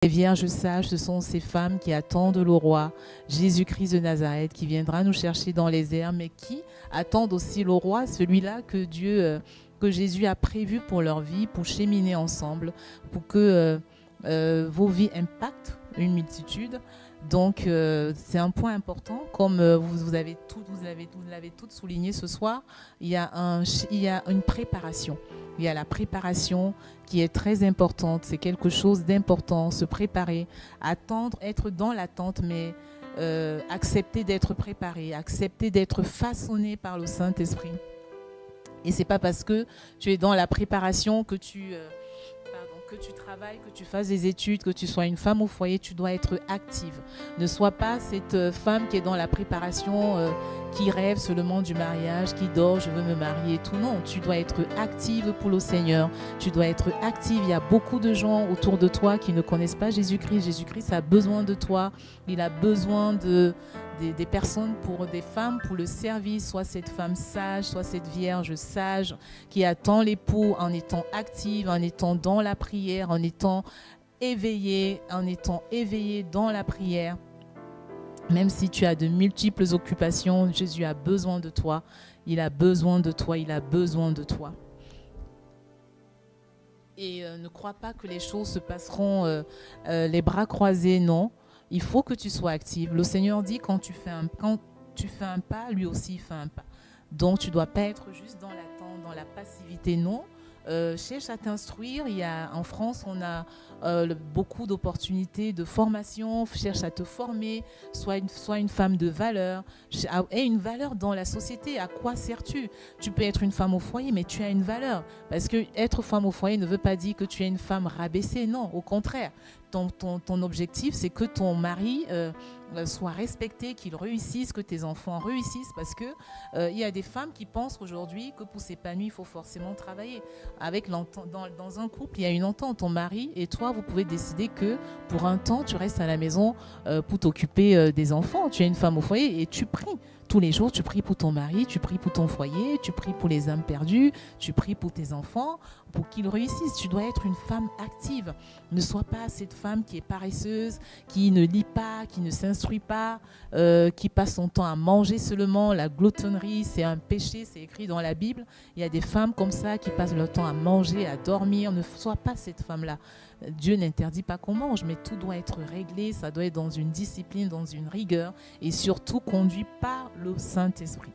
Les vierges sages, ce sont ces femmes qui attendent le roi, Jésus-Christ de Nazareth, qui viendra nous chercher dans les airs, mais qui attendent aussi le roi, celui-là que Jésus a prévu pour leur vie, pour cheminer ensemble, pour que vos vies impactent une multitude. Donc, c'est un point important. Comme vous l'avez toutes souligné ce soir, il y a une préparation. Il y a la préparation qui est très importante. C'est quelque chose d'important. Se préparer, attendre, être dans l'attente, mais accepter d'être préparé, accepter d'être façonné par le Saint-Esprit. Et c'est pas parce que tu es dans la préparation que tu travailles, que tu fasses des études, que tu sois une femme au foyer, tu dois être active. Ne sois pas cette femme qui est dans la préparation, qui rêve seulement du mariage, qui dort, je veux me marier, tout. Non, tu dois être active pour le Seigneur. Tu dois être active. Il y a beaucoup de gens autour de toi qui ne connaissent pas Jésus-Christ. Jésus-Christ a besoin de toi. Il a besoin des personnes, des femmes pour le service, soit cette femme sage, soit cette vierge sage qui attend l'époux en étant active, en étant dans la prière, en étant éveillée dans la prière. Même si tu as de multiples occupations, Jésus a besoin de toi. Il a besoin de toi, il a besoin de toi. Et ne crois pas que les choses se passeront les bras croisés, non. Il faut que tu sois active. Le Seigneur dit quand tu fais un pas, lui aussi fait un pas. Donc tu ne dois pas être juste dans l'attente, dans la passivité, non. Cherche à t'instruire. En France, on a beaucoup d'opportunités de formation. Cherche à te former. Sois une femme de valeur. Aie une valeur dans la société. À quoi sers-tu? Tu peux être une femme au foyer, mais tu as une valeur. Parce que être femme au foyer ne veut pas dire que tu es une femme rabaissée. Non, au contraire. Ton objectif, c'est que ton mari soit respecté, qu'il réussisse, que tes enfants réussissent, parce que il y a des femmes qui pensent aujourd'hui que pour s'épanouir, il faut forcément travailler. Dans un couple, il y a une entente. Ton mari et toi, vous pouvez décider que pour un temps, tu restes à la maison pour t'occuper des enfants. Tu es une femme au foyer et tu pries. Tous les jours, tu pries pour ton mari, tu pries pour ton foyer, tu pries pour les âmes perdues, tu pries pour tes enfants, pour qu'ils réussissent. Tu dois être une femme active. Ne sois pas cette femme qui est paresseuse, qui ne lit pas, qui ne s'instruit pas, qui passe son temps à manger seulement. La gloutonnerie, c'est un péché, c'est écrit dans la Bible. Il y a des femmes comme ça qui passent leur temps à manger, à dormir. Ne sois pas cette femme-là. Dieu n'interdit pas qu'on mange, mais tout doit être réglé, ça doit être dans une discipline, dans une rigueur et surtout conduit par le Saint-Esprit.